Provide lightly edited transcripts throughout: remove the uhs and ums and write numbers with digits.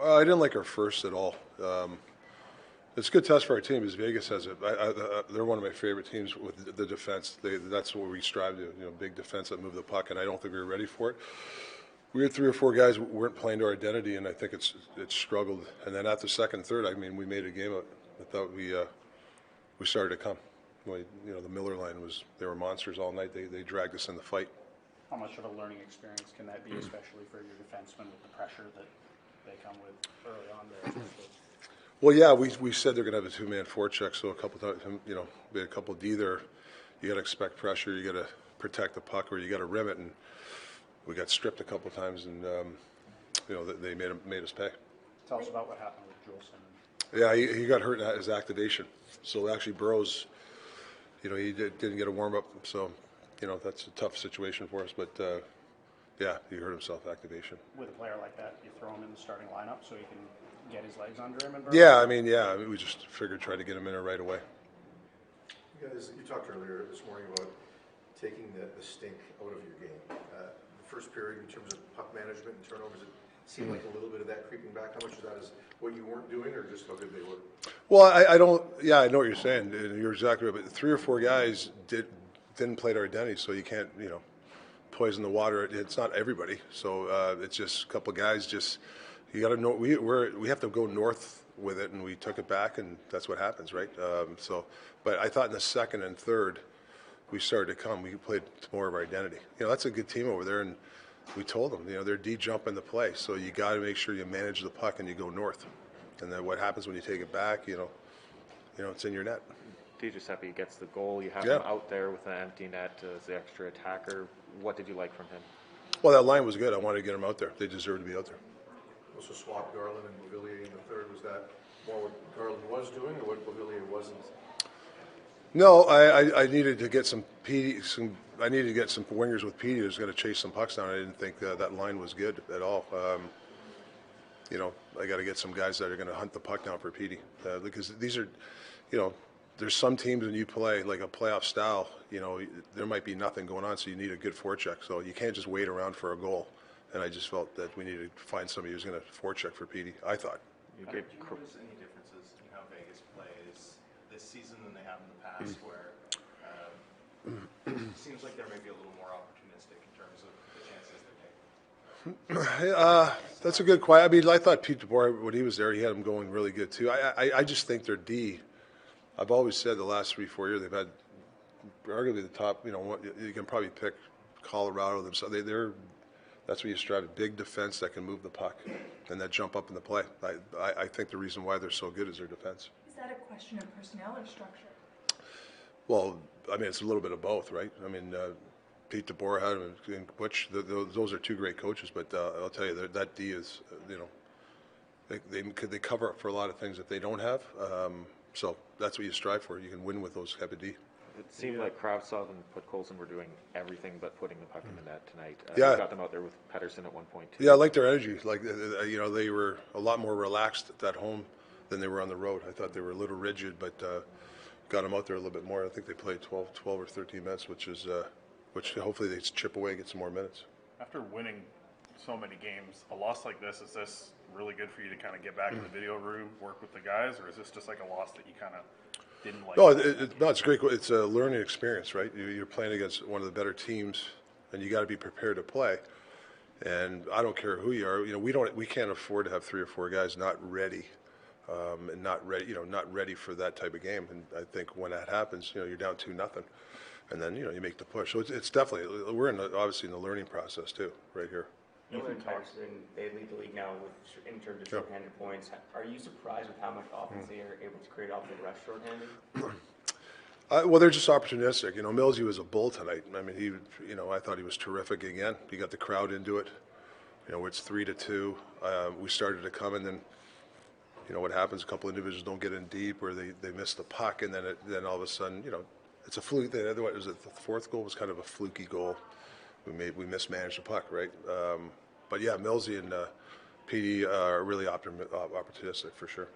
I didn't like our first at all. It's a good test for our team because Vegas has it. They're one of my favorite teams with the defense. That's what we strive to, big defense that move the puck, and I don't think we were ready for it. We had 3 or 4 guys who weren't playing to our identity, and I think it struggled. And then after second, third, I mean, we made a game of it. I thought we started to come. The Miller line they were monsters all night. They dragged us in the fight. How much of a learning experience can that be, especially for your defensemen with the pressure that they come with early on there? Well, yeah, we said they're going to have a 2-man forecheck, so a couple times, we had a couple D there. You got to expect pressure. You got to protect the puck, or you got to rim it, and we got stripped a couple times, and they made us pay. Tell us about what happened with Juleson. Yeah, he got hurt in his activation. So actually, Burroughs, he didn't get a warm up. So, that's a tough situation for us. But yeah, he hurt himself activation. With a player like that, you throw him in the starting lineup so he can get his legs under him. And yeah, we just figured try to get him in there right away. You guys, you talked earlier this morning about taking the stink out of your game. The first period, in terms of puck management and turnovers, it seemed like a little bit of that creeping back. How much of that is what you weren't doing, or just how good they were? Well, I don't. Yeah, I know what you're saying, and you're exactly right. But 3 or 4 guys didn't play to our identity, so you can't, poison the water. It's not everybody, so it's just a couple of guys. Just you got to know we have to go north with it, and we took it back, and that's what happens, right? But I thought in the second and third, we started to come. We played more of our identity. That's a good team over there, and we told them, they're D jump in the play, so you got to make sure you manage the puck and you go north. And then what happens when you take it back? It's in your net. Di Giuseppe gets the goal. You have him out there with an empty net as the extra attacker. What did you like from him? Well, that line was good. I wanted to get him out there. They deserve to be out there. Also swapped Garland and Beauvillier in the third. Was that more what Garland was doing, or what Beauvillier wasn't? No, I needed to get some Petey. I needed to get some wingers with Petey who's going to chase some pucks down. I didn't think that line was good at all. I got to get some guys that are going to hunt the puck down for Petey because these are, there's some teams when you play like a playoff style, there might be nothing going on, so you need a good forecheck. So you can't just wait around for a goal. And I just felt that we needed to find somebody who's going to forecheck for Petey. I thought. Do you notice any differences in how Vegas plays this season than they have in the past, where it seems like they're maybe a little more opportunistic in terms of the chances they take? That's a good question. I thought Pete DeBoer, when he was there, he had them going really good too. I just think their D. I've always said the last 3-4 years they've had arguably the top. You can probably pick Colorado themselves. That's what you strive at, big defense that can move the puck and that jump up in the play. I think the reason why they're so good is their defense. Is that a question of personnel or structure? Well, it's a little bit of both, right? Pete DeBoer had him and Butch. Those are 2 great coaches, but I'll tell you that D is, they cover up for a lot of things that they don't have. So that's what you strive for. You can win with those type of D. It seemed like Kravtsov and Podkolzin were doing everything but putting the puck in the net tonight. Yeah. You got them out there with Pettersson at one point too. Yeah, I like their energy. They were a lot more relaxed at home than they were on the road. I thought they were a little rigid, but got them out there a little bit more. I think they played 12 or 13 minutes, which hopefully they chip away and get some more minutes. After winning so many games, a loss like this, is this really good for you to kind of get back in the video room, work with the guys, or is this just like a loss that you kind of didn't like? No, it's great. It's a learning experience, right? You're playing against one of the better teams, and you got to be prepared to play. And I don't care who you are. We can't afford to have 3 or 4 guys not ready, and not ready for that type of game. And I think when that happens, you're down 2-0, and then you make the push. So it's definitely obviously in the learning process too, right here. Miller and Pettersson, they lead the league now in terms of shorthanded points. Are you surprised with how much offense they are able to create off the rush shorthanded? Well, they're just opportunistic. Millsy was a bull tonight. I thought he was terrific again. He got the crowd into it. It's 3-2. We started to come, and then, what happens? A couple individuals don't get in deep, or they miss the puck, and then all of a sudden, it's a fluke. Otherwise, the 4th goal was kind of a fluky goal. We mismanaged the puck, right? But yeah, Millsy and Petey are really opportunistic for sure.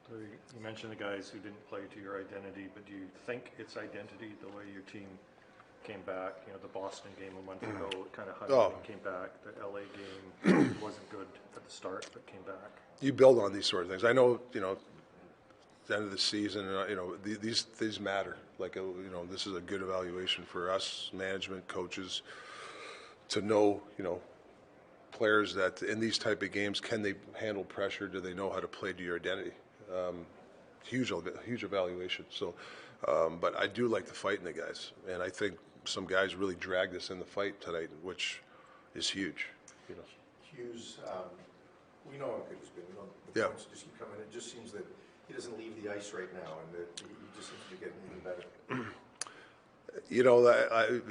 You mentioned the guys who didn't play to your identity, but do you think it's identity the way your team came back. You know, the Boston game a month ago, it kind of Oh. and came back. The LA game wasn't good at the start, but came back. You build on these sort of things. I know, you know, at the end of the season, you know, these matter. Like, you know, this is a good evaluation for us, management, coaches, to know, you know, players that in these type of games, can they handle pressure? Do they know how to play to your identity? Huge evaluation. So, but I do like the fight in the guys, and I think some guys really dragged us in the fight tonight, which is huge. You know. Hughes, we know how good he's been. You know, the Yeah. points just keep coming. It just seems that he doesn't leave the ice right now, and that he just seems to be getting even better. You know,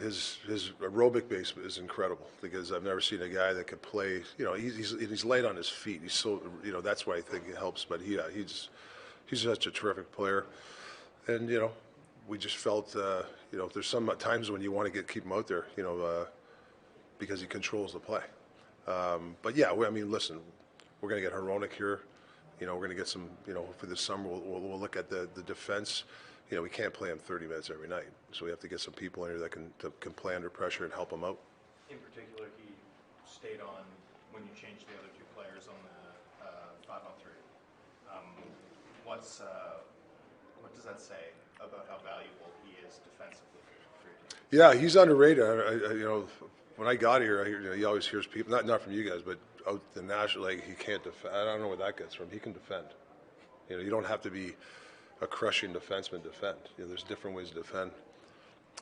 his aerobic base is incredible, because I've never seen a guy that could play. You know, he's light on his feet. He's so, you know, that's why I think it helps. But he's such a terrific player, and you know, we just felt, you know, there's some times when you want to keep him out there, you know, because he controls the play. But yeah, I mean, listen, we're going to get Hronek here. You know, we're going to get some, you know, for this summer, we'll look at the defense. You know, we can't play him 30 minutes every night, so we have to get some people in here that can play under pressure and help him out. In particular, he stayed on when you changed the other two players on the 5-on-3. What does that say about how valuable he is defensively for your team? Yeah, he's underrated. You know, when I got here, you know, he always hears people, not from you guys, but out the national, like, he can't defend. I don't know where that gets from. He can defend. You know, you don't have to be a crushing defenseman to defend. You know, there's different ways to defend.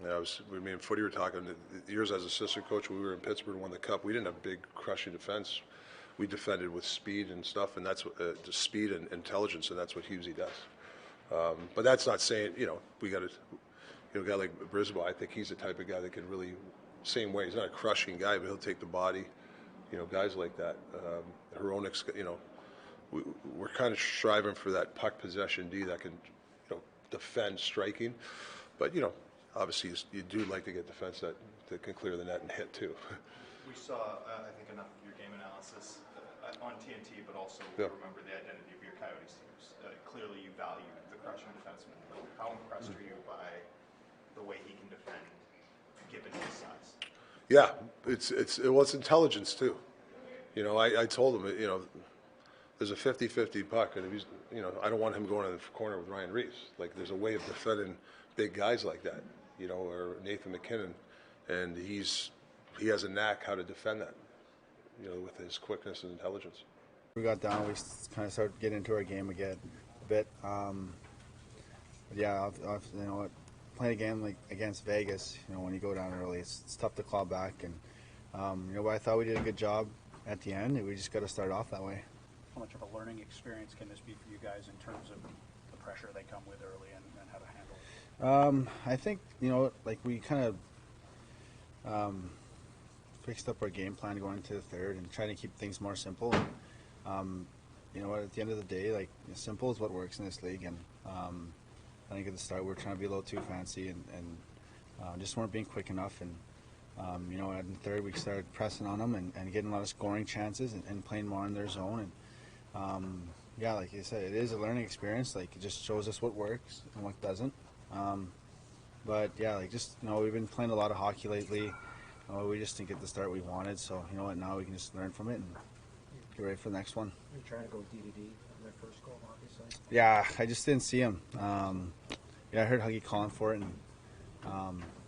You know, me and Footy were talking, years as assistant coach, when we were in Pittsburgh and won the Cup, we didn't have big crushing defense. We defended with speed and stuff, and that's what, speed and intelligence, and that's what Hughesy does. But that's not saying, you know, we got to, you know, a guy like Brisbois, I think he's the type of guy that can really, same way, he's not a crushing guy, but he'll take the body, you know, guys like that. Hronek's, you know, we're kind of striving for that puck possession D that can, you know, defend striking. But, you know, obviously you do like to get defense that can clear the net and hit too. We saw, I think, enough of your game analysis on TNT, but also remember the identity of your Coyotes teams. Clearly you value the crushing defenseman. How impressed are you by the way he can defend, given his size? Yeah, it's intelligence too. You know, I told him, you know, there's a 50-50 puck, and if he's, you know, I don't want him going in the corner with Ryan Reeves. Like, there's a way of defending big guys like that, you know, or Nathan McKinnon, and he has a knack how to defend that, you know, with his quickness and intelligence. We got down, we kind of started getting into our game again a bit. But yeah, you know, playing a game like against Vegas, you know, when you go down early, it's tough to claw back. And you know, but I thought we did a good job at the end, and we just got to start off that way. How much of a learning experience can this be for you guys in terms of the pressure they come with early and how to handle it? I think, you know, like we kind of fixed up our game plan going into the third and trying to keep things more simple. You know, at the end of the day, like, simple is what works in this league. And I think at the start we were trying to be a little too fancy and just weren't being quick enough. And you know, in the third we started pressing on them and getting a lot of scoring chances and playing more in their zone. And yeah, like you said, it is a learning experience. Like, it just shows us what works and what doesn't. But yeah, like, just, you know, we've been playing a lot of hockey lately. We just didn't get the start we wanted, so you know what, now we can just learn from it and get ready for the next one. You're trying to go DDD on their first goal, obviously. Yeah, I just didn't see him. Yeah, I heard Huggy calling for it, and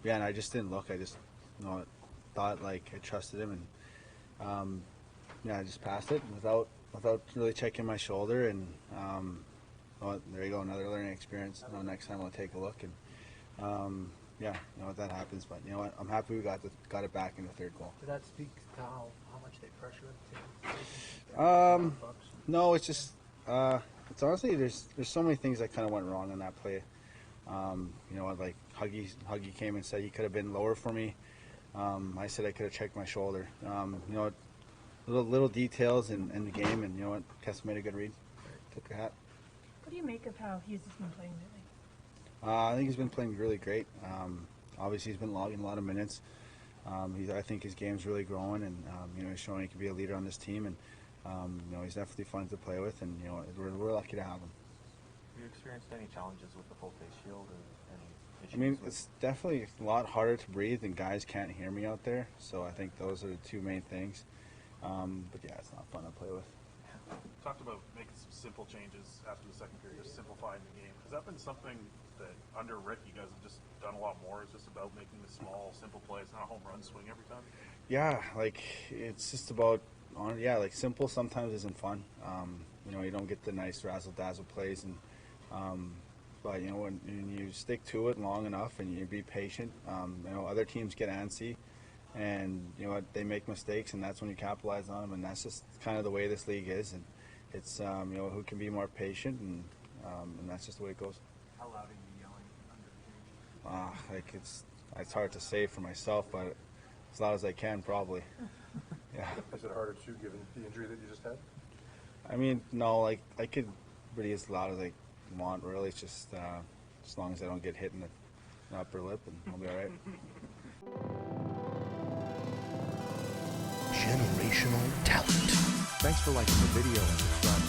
yeah, and I just didn't look. I just, you know, thought, like, I trusted him, and yeah, I just passed it without really checking my shoulder. And well, there you go, another learning experience. You know, next time I'll take a look. And yeah, you know what, that happens. But you know what, I'm happy we got it back in the third goal. Did that speak to how much they pressure it? No, it's just it's honestly there's so many things that kind of went wrong in that play. You know, like Huggy came and said he could have been lower for me. I said I could have checked my shoulder. You know, little details in the game, and you know what, Kess made a good read. Took a hat. What do you make of how Hughes has been playing lately? I think he's been playing really great. Obviously, he's been logging a lot of minutes. I think his game's really growing, and you know, he's showing he can be a leader on this team. And you know, he's definitely fun to play with, and you know, we're lucky to have him. Have you experienced any challenges with the full face shield, or any I mean, it's definitely a lot harder to breathe, and guys can't hear me out there. So I think those are the two main things. But yeah, it's not fun to play with. Talked about making some simple changes after the second period, just simplifying the game. Has that been something that under Rick you guys have just done a lot more? It's just about making the small, simple plays, not a home run swing every time? Yeah, like it's just about like simple sometimes isn't fun. You know, you don't get the nice razzle dazzle plays, and but you know when you stick to it long enough and you be patient, you know other teams get antsy, and you know they make mistakes, and that's when you capitalize on them, and that's just kind of the way this league is, and it's you know who can be more patient, and that's just the way it goes. How loud are you yelling under the cage? Like it's hard to say for myself, but as loud as I can probably. Yeah. Is it harder too, given the injury that you just had? I mean, no, like I could really as loud as I want. Really, it's just as long as I don't get hit in the upper lip, and I'll be all right. Generational talent. Thanks for liking the video and subscribing.